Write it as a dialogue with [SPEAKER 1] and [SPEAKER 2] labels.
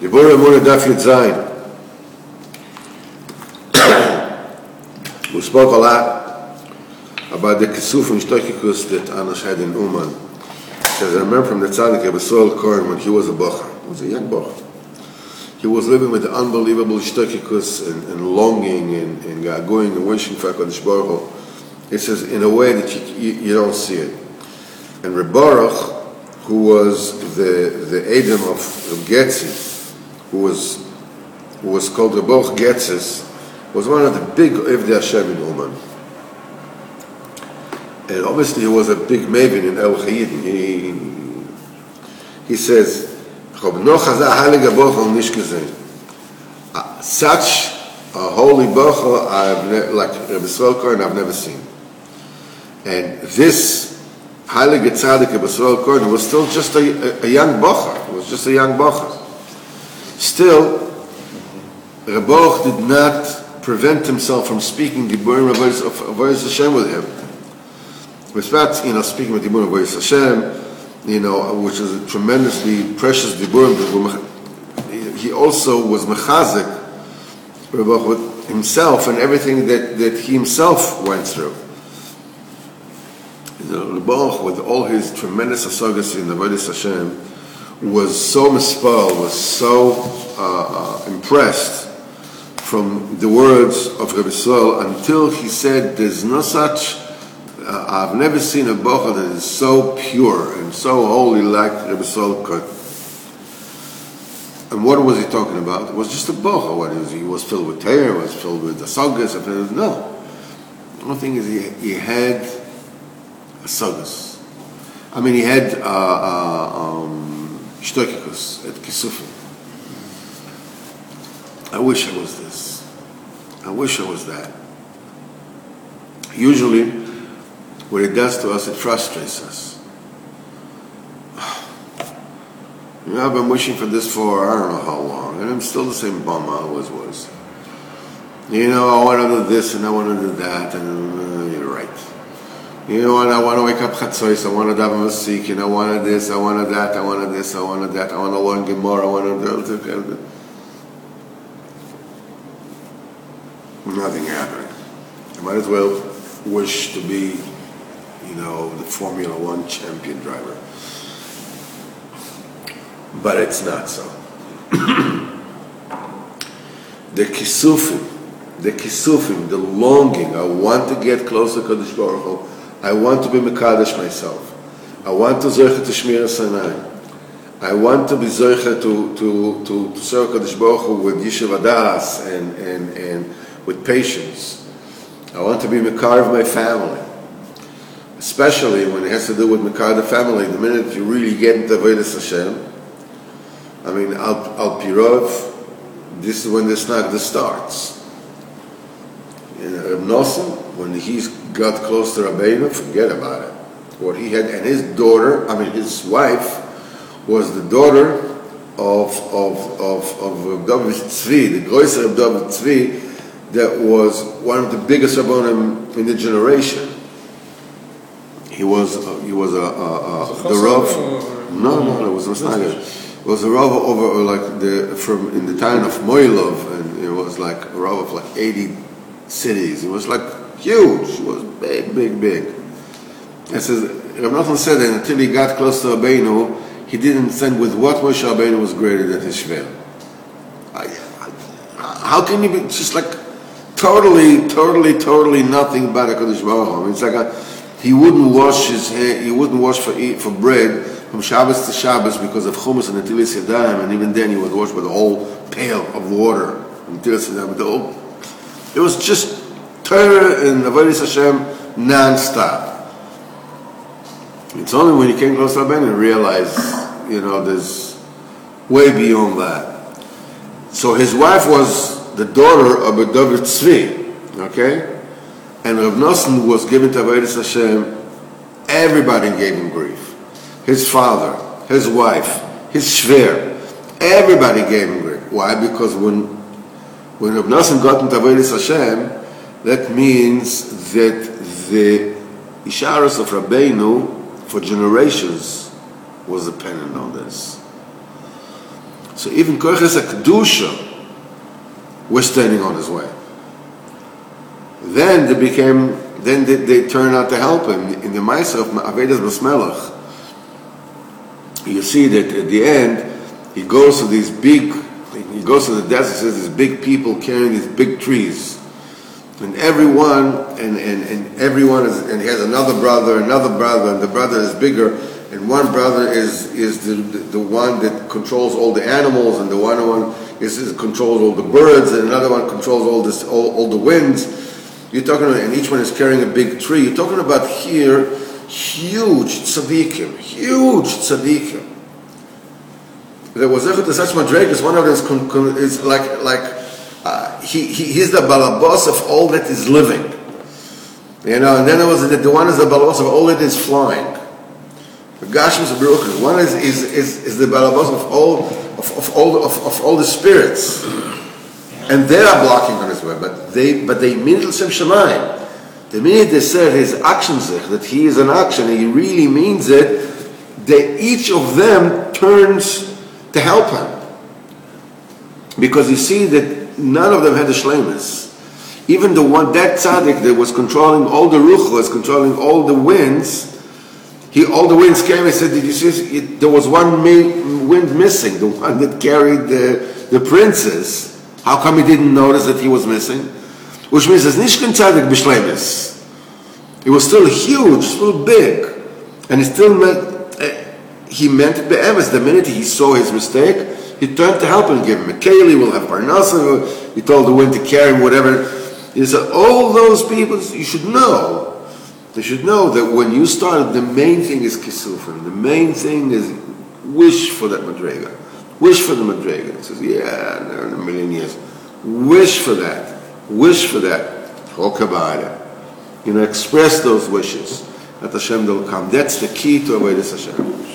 [SPEAKER 1] Dibur Emunah Daf Yud Zayin. We spoke a lot about the Kisuf and Shtokikus that Anash had in Uman. Because I remember from the Tzaddik Abisol Koren when he was a Bocha. He was a young Bocha. He was living with unbelievable Shtokikus and longing and going and wishing for HaKadosh Baruch Hu. He says, in a way that you don't see it. And Reb Baruch, who was the Edom of Getzi, who was called Reb Baruch Getzes, was one of the big Evdei Hashem in Uman. And obviously he was a big maven in El Chayyidin. He says, such a holy Bocha, like Rebbe Yisrael Koren, I've never seen. And this Heilige Tzaddik Rebbe Yisrael Koren was still just a young Bocha. He was just a young Bocha. Still, Rebbe Baruch did not prevent himself from speaking Diburim of Avodas Hashem with him. With that, speaking with Diburim of Avodas Hashem, which is a tremendously precious Diburim. He also was mechazik with himself and everything that he himself went through. Rebbe Baruch, with all his tremendous asagas in Avodas Hashem, was so mispal, was so impressed from the words of Rebbe Yisrael until he said, "There's no such. I've never seen a bocha that is so pure and so holy like Rebbe Yisrael could." And what was he talking about? It was just a bocha. What is he was filled with teir, was filled with asagas. No, the only thing is he had asagas. I mean, he had shtokikus at Kisufim. I wish I was this. I wish I was that. Usually, what it does to us, it frustrates us. I've been wishing for this for I don't know how long, and I'm still the same bum I always was. I want to do this and I want to do that, and you're right. And I want to wake up Chatzos, I want to daven Masik, and I wanted this, I wanted that, I wanted this, I wanted that, I want to learn Gemara, I want to do. Nothing happening. I might as well wish to be, the Formula One champion driver. But it's not so. The kisufim, the longing, I want to get closer to Kadosh Baruch Hu. I want to be Mekadosh myself. I want to zoicha to Shmir Sanai. I want to be zoicha to serve Kadosh Baruch Hu with Yishuv Adas and with patience. I want to be Mekar of my family. Especially when it has to do with Mekar the family. The minute you really get into Avodas Hashem, I mean, Al Pirov, this is when the snagda starts. Reb Nosson, when he got close to Rabbeinu, forget about it. What he had, and his daughter, his wife, was the daughter of David Tzvi, the Groiser of David Tzvi, that was one of the biggest Rabbonim in the generation. He was the Rav. No, it was Masnaga. It was a Rav over from in the town of Moilov, and it was like a Rav of 80 cities. It was huge. It was big. It says Rav Nachman said that until he got close to Rabbeinu, he didn't think with what Moshe Rabbeinu was greater than his shver. How can you be just totally nothing about HaKadosh Baruch Hu? It's he wouldn't wash his hair, he wouldn't wash for bread from Shabbos to Shabbos because of Chumas and Netilas Yadayim, and even then he would wash with a whole pail of water. It was just Torah and Avodas Hashem non-stop. It's only when he came close to Rabbeinu and realized, there's way beyond that. So his wife was the daughter of a David Tzvi, okay? And Rav Nosson was given to Avodas Hashem. Everybody gave him grief. His father, his wife, his shver, everybody gave him grief. Why? Because when Rav Nosson got into Avodas Hashem, that means that the Isharos of Rabbeinu for generations was dependent on this. So even Koiches HaKedusha were standing on his way. Then they turned out to help him. In the Ma'aseh of Avedas Basmelech, you see that at the end, he goes to the desert, says these big people carrying these big trees. And everyone he has another brother, and the brother is bigger, and one brother is the one that controls all the animals, and the one controls all the birds, and another one controls all the winds. You're talking about, and each one is carrying a big tree. You're talking about here huge tzaddikim. There was such madregas. One of them is he's the balabos of all that is living, and then there was the one is the balabos of all that is flying. The Gashmis Baruch, one is the balabos of all the spirits, and they are blocking on his way. But they mean L'Shem Shamayim. The minute they said his action that he is an action, and he really means it. Each of them turns to help him, because you see that none of them had the shleimus. Even that tzaddik that was controlling all the ruchos, controlling all the winds, all the winds came and said, "Did you see? There was one wind missing, the one that carried the princes. How come he didn't notice that he was missing?" Which means it's nishkan tzaddik b'shleimus. It was still huge, still big, and he meant it be'emes. The minute he saw his mistake, he turned to help and give him a keli, we'll have parnasa. He told the wind to carry him, whatever. He said, all those people, you should know. They should know that when you started, the main thing is kisufim. The main thing is wish for that madrega. Wish for the madrega. He says, yeah, in a million years. Wish for that. Wish for that. Talk about it. Express those wishes. That Hashem will come. That's the key to Avodas Hashem.